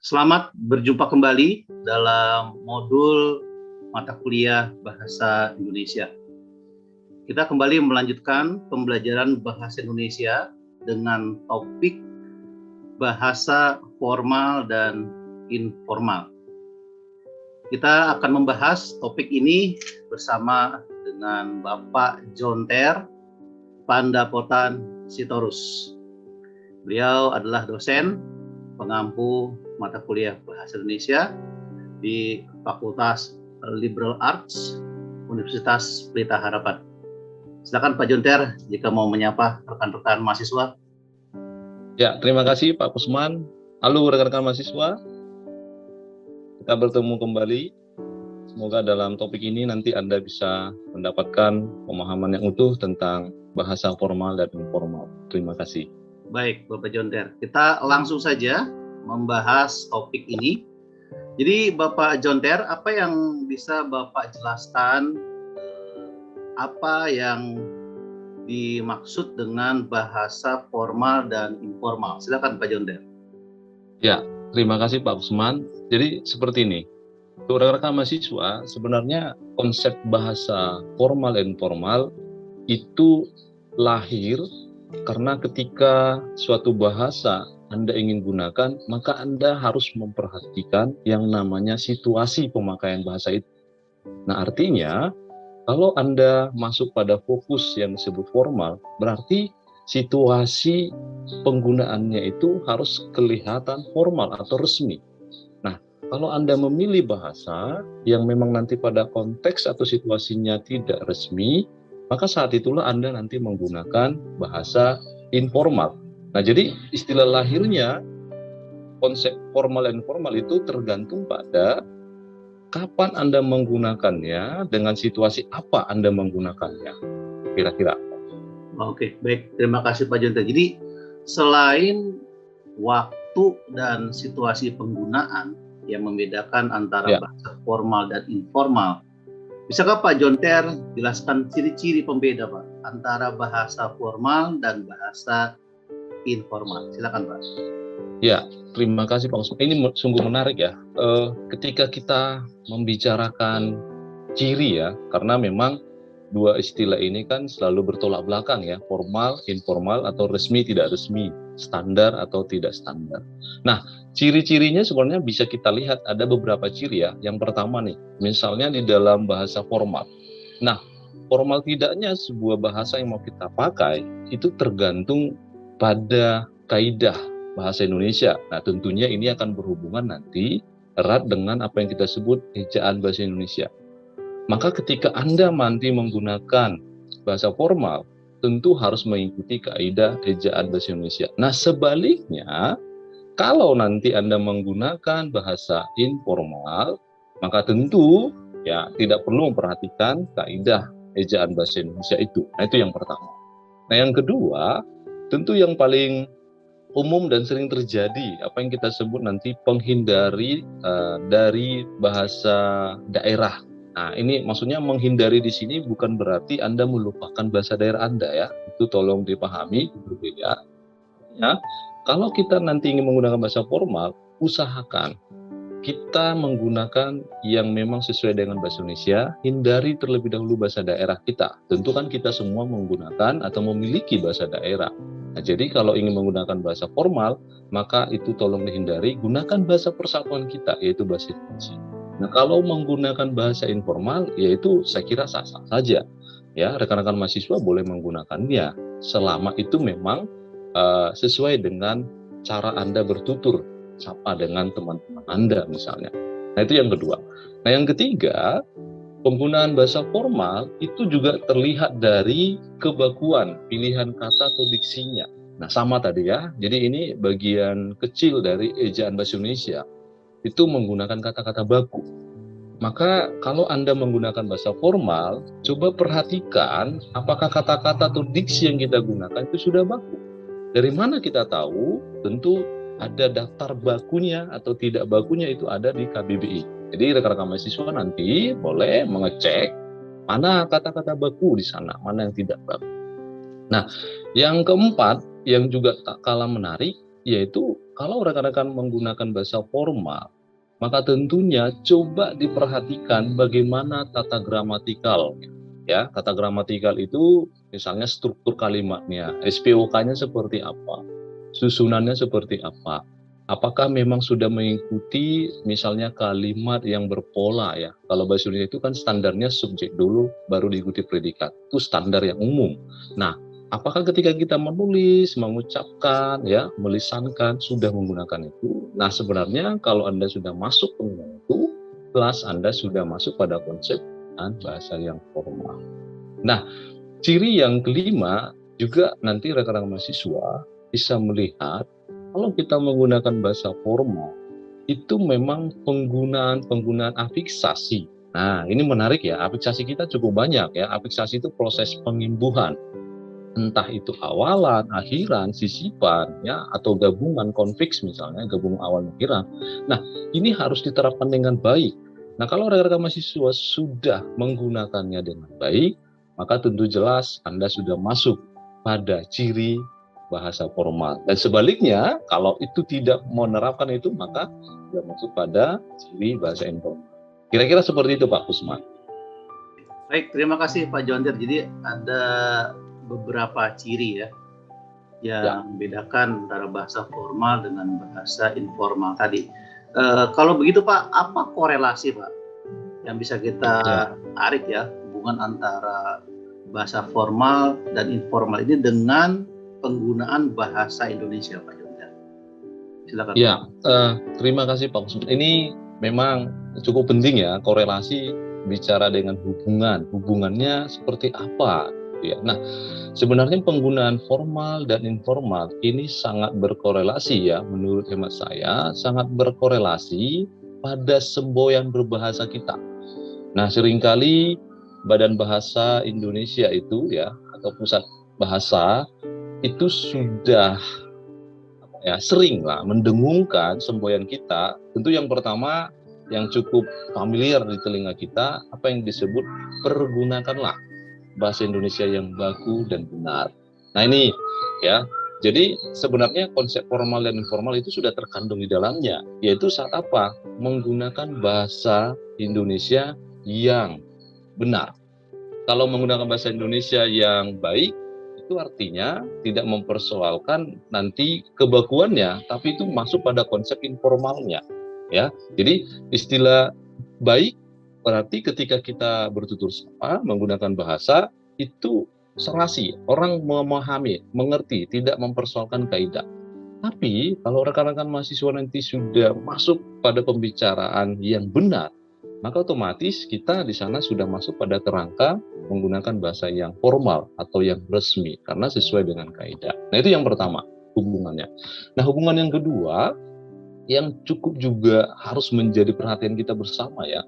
Selamat berjumpa kembali dalam modul mata kuliah Bahasa Indonesia. Kita kembali melanjutkan pembelajaran Bahasa Indonesia dengan topik bahasa formal dan informal. Kita akan membahas topik ini bersama dengan Bapak Jonter Pandapotan Sitorus. Beliau adalah dosen pengampu mata kuliah Bahasa Indonesia di Fakultas Liberal Arts Universitas Pelita Harapan. Silakan Pak Jonter jika mau menyapa rekan-rekan mahasiswa. Ya, terima kasih Pak Kusman. Halo rekan-rekan mahasiswa. Kita bertemu kembali. Semoga dalam topik ini nanti Anda bisa mendapatkan pemahaman yang utuh tentang bahasa formal dan informal. Terima kasih. Baik, Bapak Jonter. Kita langsung saja membahas topik ini. Jadi Bapak Jonter, apa yang bisa Bapak jelaskan apa yang dimaksud dengan bahasa formal dan informal? Silakan Pak Jonter. Ya, terima kasih Pak Kusman. Jadi seperti ini. Untuk rekan-rekan mahasiswa, sebenarnya konsep bahasa formal dan informal itu lahir karena ketika suatu bahasa Anda ingin gunakan, maka Anda harus memperhatikan yang namanya situasi pemakaian bahasa itu. Nah, artinya kalau Anda masuk pada fokus yang disebut formal, berarti situasi penggunaannya itu harus kelihatan formal atau resmi. Nah, kalau Anda memilih bahasa yang memang nanti pada konteks atau situasinya tidak resmi, maka saat itulah Anda nanti menggunakan bahasa informal. Nah, jadi istilah lahirnya konsep formal dan informal itu tergantung pada kapan Anda menggunakannya, dengan situasi apa Anda menggunakannya, kira-kira. Oke, baik. Terima kasih Pak Jonter. Jadi selain waktu dan situasi penggunaan yang membedakan antara bahasa formal dan informal, bisakah Pak Jonter jelaskan ciri-ciri pembeda Pak antara bahasa formal dan bahasa informal? Silakan Pak. Ya, terima kasih Pak Usman. Ini sungguh menarik ya. Ketika kita membicarakan ciri ya, karena memang dua istilah ini kan selalu bertolak belakang ya, formal, informal atau resmi, tidak resmi, standar atau tidak standar. Nah, ciri-cirinya sebenarnya bisa kita lihat ada beberapa ciri ya. Yang pertama nih, misalnya di dalam bahasa formal. Nah, formal tidaknya sebuah bahasa yang mau kita pakai itu tergantung pada kaidah bahasa Indonesia. Nah, tentunya ini akan berhubungan nanti erat dengan apa yang kita sebut ejaan bahasa Indonesia. Maka ketika Anda nanti menggunakan bahasa formal, tentu harus mengikuti kaidah ejaan bahasa Indonesia. Nah, sebaliknya, kalau nanti Anda menggunakan bahasa informal, maka tentu ya tidak perlu memperhatikan kaidah ejaan bahasa Indonesia itu. Nah, itu yang pertama. Nah, yang kedua, tentu yang paling umum dan sering terjadi, apa yang kita sebut nanti penghindari dari bahasa daerah. Nah, ini maksudnya menghindari di sini bukan berarti Anda melupakan bahasa daerah Anda ya. Itu tolong dipahami, berbeda. Ya, kalau kita nanti ingin menggunakan bahasa formal, usahakan kita menggunakan yang memang sesuai dengan bahasa Indonesia, hindari terlebih dahulu bahasa daerah kita. Tentu kan kita semua menggunakan atau memiliki bahasa daerah. Nah, jadi kalau ingin menggunakan bahasa formal, maka itu tolong dihindari, gunakan bahasa persatuan kita, yaitu bahasa Indonesia. Nah, kalau menggunakan bahasa informal, yaitu saya kira sah-sah saja. Ya, rekan-rekan mahasiswa boleh menggunakannya, selama itu memang sesuai dengan cara Anda bertutur sapa dengan teman-teman Anda misalnya. Nah, itu yang kedua. Nah, yang ketiga, penggunaan bahasa formal itu juga terlihat dari kebakuan pilihan kata atau diksinya. Nah, sama tadi ya. Jadi ini bagian kecil dari ejaan bahasa Indonesia. Itu menggunakan kata-kata baku. Maka kalau Anda menggunakan bahasa formal, coba perhatikan apakah kata-kata atau diksi yang kita gunakan itu sudah baku. Dari mana kita tahu? Tentu ada daftar bakunya atau tidak bakunya itu ada di KBBI. Jadi rekan-rekan mahasiswa nanti boleh mengecek mana kata-kata baku di sana, mana yang tidak baku. Nah, yang keempat yang juga tak kalah menarik yaitu kalau rekan-rekan menggunakan bahasa formal, maka tentunya coba diperhatikan bagaimana tata gramatikal. Ya, tata gramatikal itu misalnya struktur kalimatnya, SPOK-nya seperti apa, susunannya seperti apa. Apakah memang sudah mengikuti misalnya kalimat yang berpola ya. Kalau bahasa Indonesia itu kan standarnya subjek dulu baru diikuti predikat. Itu standar yang umum. Nah, apakah ketika kita menulis, mengucapkan, ya, melisankan, sudah menggunakan itu? Nah, sebenarnya kalau Anda sudah masuk penggunaan itu, kelas Anda sudah masuk pada konsep bahasa yang formal. Nah, ciri yang kelima juga nanti rekan-rekan mahasiswa bisa melihat kalau kita menggunakan bahasa formal, itu memang penggunaan afiksasi. Nah, ini menarik ya, afiksasi kita cukup banyak ya. Afiksasi itu proses pengimbuhan, entah itu awalan, akhiran, sisipan, ya, atau gabungan konfiks misalnya, gabungan awal akhiran. Nah, ini harus diterapkan dengan baik. Nah, kalau rekan-rekan mahasiswa sudah menggunakannya dengan baik, maka tentu jelas Anda sudah masuk pada ciri bahasa formal. Dan sebaliknya, kalau itu tidak menerapkan itu, maka sudah masuk pada ciri bahasa informal. Kira-kira seperti itu, Pak Kusman. Baik, terima kasih Pak Jondir. Jadi ada beberapa ciri ya yang membedakan antara bahasa formal dengan bahasa informal tadi. Kalau begitu Pak, apa korelasi Pak yang bisa kita tarik ya hubungan antara bahasa formal dan informal ini dengan penggunaan bahasa Indonesia Pak Jondir? Silakan. Ya, terima kasih Pak Kusman. Ini memang cukup penting ya, korelasi bicara dengan hubungannya seperti apa ya. Nah, sebenarnya penggunaan formal dan informal ini sangat berkorelasi ya, menurut hemat saya sangat berkorelasi pada semboyan berbahasa kita. Nah, seringkali Badan Bahasa Indonesia itu ya, atau Pusat Bahasa itu sudah sering lah mendengungkan semboyan kita. Tentu yang pertama yang cukup familiar di telinga kita, apa yang disebut pergunakanlah bahasa Indonesia yang baku dan benar. Nah ini ya, jadi sebenarnya konsep formal dan informal itu sudah terkandung di dalamnya, yaitu saat apa? Menggunakan bahasa Indonesia yang benar. Kalau menggunakan bahasa Indonesia yang baik, itu artinya tidak mempersoalkan nanti kebakuannya, tapi itu masuk pada konsep informalnya. Ya, jadi istilah baik berarti ketika kita bertutur sapa menggunakan bahasa itu serasi, orang memahami, mengerti, tidak mempersoalkan kaidah. Tapi kalau rekan-rekan mahasiswa nanti sudah masuk pada pembicaraan yang benar, maka otomatis kita di sana sudah masuk pada kerangka menggunakan bahasa yang formal atau yang resmi karena sesuai dengan kaidah. Nah, itu yang pertama, hubungannya. Nah, hubungan yang kedua yang cukup juga harus menjadi perhatian kita bersama ya.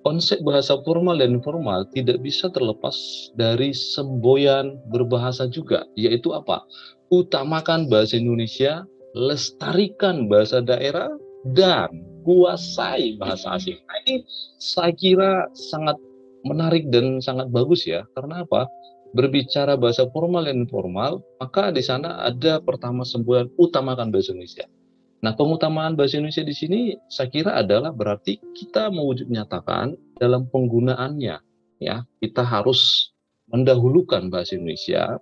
Konsep bahasa formal dan informal tidak bisa terlepas dari semboyan berbahasa juga, yaitu apa? Utamakan bahasa Indonesia, lestarikan bahasa daerah, dan kuasai bahasa asing. Nah, ini saya kira sangat menarik dan sangat bagus ya. Karena apa? Berbicara bahasa formal dan informal, maka di sana ada pertama semboyan utamakan bahasa Indonesia. Nah, pengutamaan bahasa Indonesia di sini saya kira adalah berarti kita mewujud nyatakan dalam penggunaannya. Ya, kita harus mendahulukan bahasa Indonesia,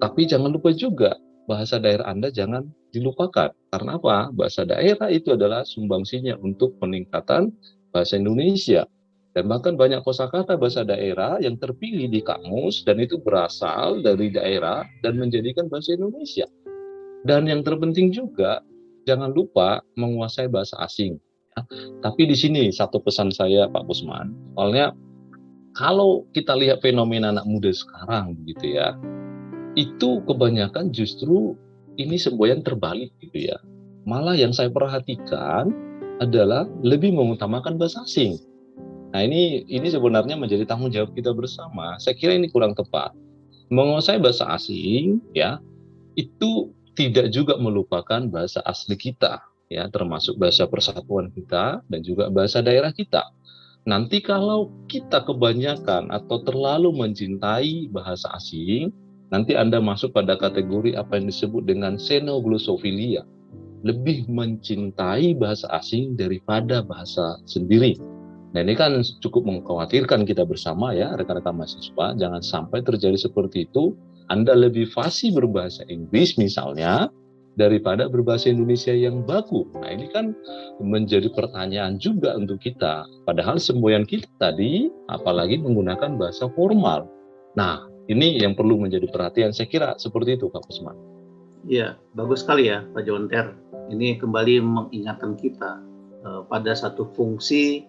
tapi jangan lupa juga bahasa daerah Anda jangan dilupakan. Karena apa? Bahasa daerah itu adalah sumbangsinya untuk peningkatan bahasa Indonesia. Dan bahkan banyak kosakata bahasa daerah yang terpilih di kamus dan itu berasal dari daerah dan menjadikan bahasa Indonesia. Dan yang terpenting juga jangan lupa menguasai bahasa asing. Ya. Tapi di sini satu pesan saya Pak Kusman, soalnya kalau kita lihat fenomena anak muda sekarang begitu ya, itu kebanyakan justru ini semboyan terbalik gitu ya. Malah yang saya perhatikan adalah lebih mengutamakan bahasa asing. Nah ini sebenarnya menjadi tanggung jawab kita bersama. Saya kira ini kurang tepat. Menguasai bahasa asing ya itu tidak juga melupakan bahasa asli kita, ya, termasuk bahasa persatuan kita dan juga bahasa daerah kita. Nanti kalau kita kebanyakan atau terlalu mencintai bahasa asing, nanti Anda masuk pada kategori apa yang disebut dengan xenoglossofilia. lebih mencintai bahasa asing daripada bahasa sendiri. Nah, ini kan cukup mengkhawatirkan kita bersama ya, rekan-rekan mahasiswa. Jangan sampai terjadi seperti itu. Anda lebih fasih berbahasa Inggris misalnya, daripada berbahasa Indonesia yang baku. Nah, ini kan menjadi pertanyaan juga untuk kita. Padahal semboyan kita tadi, apalagi menggunakan bahasa formal. Nah, ini yang perlu menjadi perhatian. Saya kira seperti itu, Pak Kusman. Iya, bagus sekali ya, Pak Jonter. Ini kembali mengingatkan kita pada satu fungsi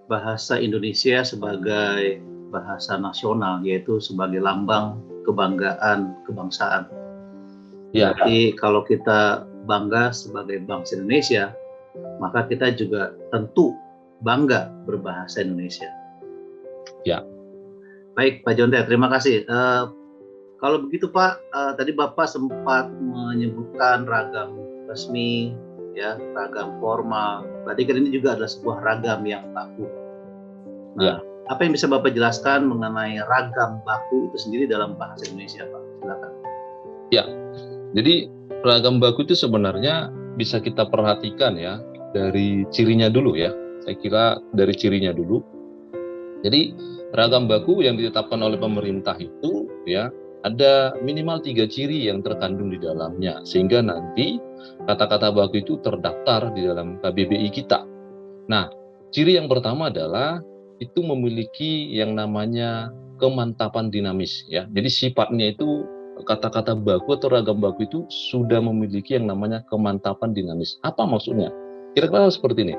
bahasa Indonesia sebagai bahasa nasional, yaitu sebagai lambang kebanggaan kebangsaan. Ya. Jadi kalau kita bangga sebagai bangsa Indonesia, maka kita juga tentu bangga berbahasa Indonesia. Ya. Baik, Pak Jonter, terima kasih. Kalau begitu Pak, tadi Bapak sempat menyebutkan ragam resmi, ya, ragam formal. Berarti kan ini juga adalah sebuah ragam yang baku. Nah, apa yang bisa Bapak jelaskan mengenai ragam baku itu sendiri dalam bahasa Indonesia, Pak? Silakan. Ya, jadi ragam baku itu sebenarnya bisa kita perhatikan ya dari cirinya dulu ya. Saya kira dari cirinya dulu. Jadi ragam baku yang ditetapkan oleh pemerintah itu ya ada minimal 3 ciri yang terkandung di dalamnya, sehingga nanti kata-kata baku itu terdaftar di dalam KBBI kita. Nah, ciri yang pertama adalah itu memiliki yang namanya kemantapan dinamis ya. Jadi sifatnya itu kata-kata baku atau ragam baku itu sudah memiliki yang namanya kemantapan dinamis. Apa maksudnya? Kira-kira seperti ini.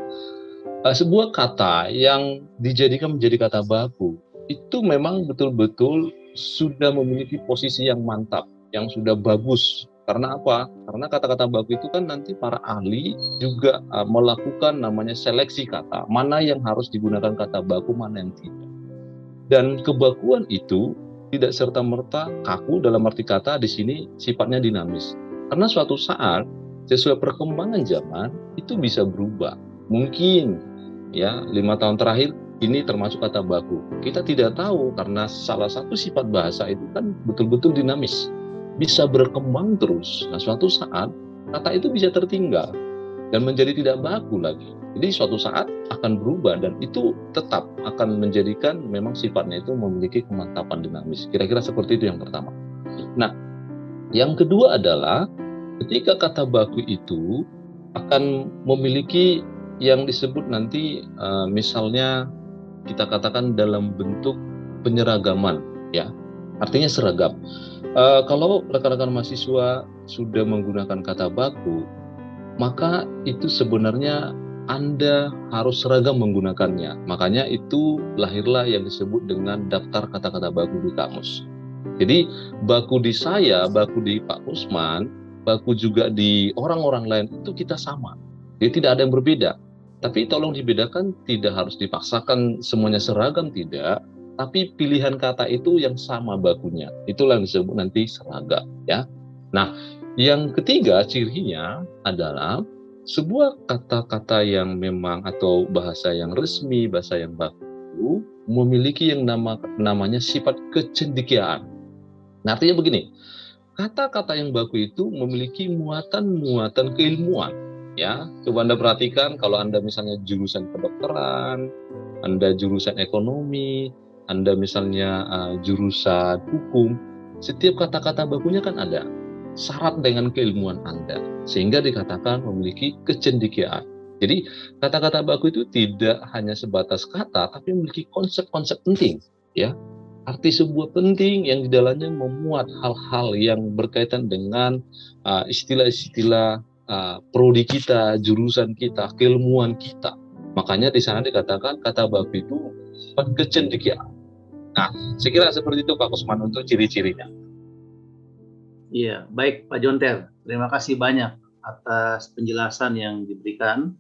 Sebuah kata yang dijadikan menjadi kata baku itu memang betul-betul sudah memiliki posisi yang mantap, yang sudah bagus. Karena apa? Karena kata-kata baku itu kan nanti para ahli juga melakukan namanya seleksi kata, mana yang harus digunakan kata baku, mana yang tidak. Dan kebakuan itu tidak serta-merta kaku, dalam arti kata di sini sifatnya dinamis. Karena suatu saat sesuai perkembangan zaman itu bisa berubah. Mungkin ya 5 tahun terakhir ini termasuk kata baku. Kita tidak tahu karena salah satu sifat bahasa itu kan betul-betul dinamis, bisa berkembang terus. Nah, suatu saat kata itu bisa tertinggal dan menjadi tidak baku lagi. Jadi suatu saat akan berubah dan itu tetap akan menjadikan memang sifatnya itu memiliki kemantapan dinamis. Kira-kira seperti itu yang pertama. Nah, yang kedua adalah ketika kata baku itu akan memiliki yang disebut nanti misalnya kita katakan dalam bentuk penyeragaman ya, artinya seragam. Kalau rekan-rekan mahasiswa sudah menggunakan kata baku, maka itu sebenarnya Anda harus seragam menggunakannya. Makanya itu lahirlah yang disebut dengan daftar kata-kata baku di kamus. Jadi baku di saya, baku di Pak Kusman, baku juga di orang-orang lain itu kita sama. Jadi tidak ada yang berbeda. Tapi tolong dibedakan, tidak harus dipaksakan semuanya seragam, tidak. Tapi pilihan kata itu yang sama bakunya. Itulah yang disebut nanti seragam. Ya. Nah, yang ketiga cirinya adalah sebuah kata-kata yang memang atau bahasa yang resmi, bahasa yang baku, memiliki yang namanya sifat kecendekiaan. Nah, artinya begini, kata-kata yang baku itu memiliki muatan-muatan keilmuan. Ya, coba Anda perhatikan kalau Anda misalnya jurusan kedokteran, Anda jurusan ekonomi, Anda misalnya jurusan hukum, setiap kata-kata bakunya kan ada syarat dengan keilmuan Anda, sehingga dikatakan memiliki kecendekiaan. Jadi kata-kata baku itu tidak hanya sebatas kata, tapi memiliki konsep-konsep penting, ya. Arti sebuah penting yang di dalamnya memuat hal-hal yang berkaitan dengan istilah-istilah prodi kita, jurusan kita, keilmuan kita. Makanya di sana dikatakan kata baku itu kecendekiaan. Nah, saya kira seperti itu Pak Kusman untuk ciri-cirinya. Iya, baik Pak Jonter. Terima kasih banyak atas penjelasan yang diberikan.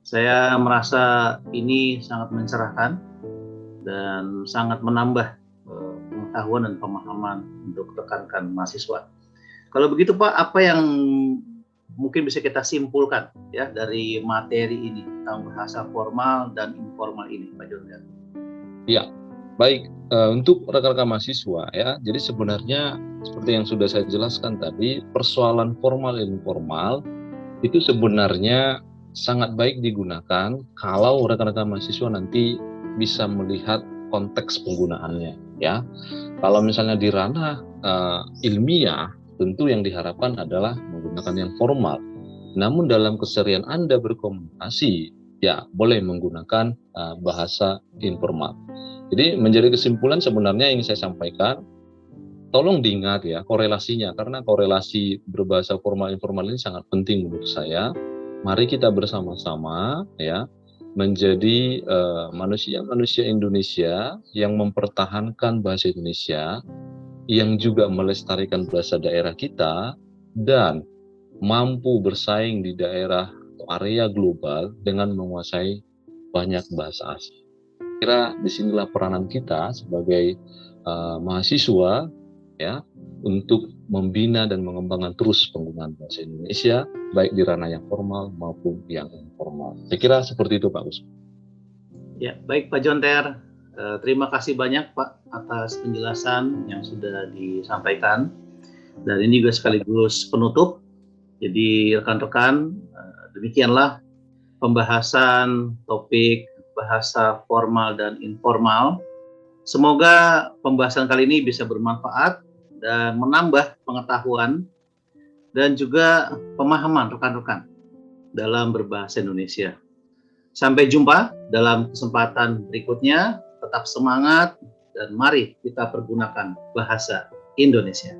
Saya merasa ini sangat mencerahkan dan sangat menambah pengetahuan dan pemahaman untuk rekan-rekan mahasiswa. Kalau begitu Pak, apa yang mungkin bisa kita simpulkan ya dari materi ini tentang bahasa formal dan informal ini, Pak Jonter? Ya, baik. Untuk rekan-rekan mahasiswa ya, jadi sebenarnya seperti yang sudah saya jelaskan tadi, persoalan formal dan informal itu sebenarnya sangat baik digunakan kalau rekan-rekan mahasiswa nanti bisa melihat konteks penggunaannya, ya. Kalau misalnya di ranah ilmiah, tentu yang diharapkan adalah menggunakan yang formal. Namun dalam keseharian Anda berkomunikasi, ya boleh menggunakan bahasa informal. Jadi menjadi kesimpulan sebenarnya yang saya sampaikan, tolong diingat ya korelasinya, karena korelasi berbahasa formal informal ini sangat penting menurut saya. Mari kita bersama-sama ya menjadi manusia-manusia Indonesia yang mempertahankan bahasa Indonesia, yang juga melestarikan bahasa daerah kita, dan mampu bersaing di daerah atau area global dengan menguasai banyak bahasa asing. Kira disinilah peranan kita sebagai mahasiswa ya untuk membina dan mengembangkan terus penggunaan bahasa Indonesia baik di ranah yang formal maupun yang informal. Saya kira seperti itu Pak Gus. Ya, baik Pak Jonter. Terima kasih banyak Pak atas penjelasan yang sudah disampaikan. Dan ini juga sekaligus penutup. Jadi rekan-rekan, demikianlah pembahasan topik bahasa formal dan informal. Semoga pembahasan kali ini bisa bermanfaat dan menambah pengetahuan dan juga pemahaman rekan-rekan dalam berbahasa Indonesia. Sampai jumpa dalam kesempatan berikutnya. Tetap semangat dan mari kita pergunakan bahasa Indonesia.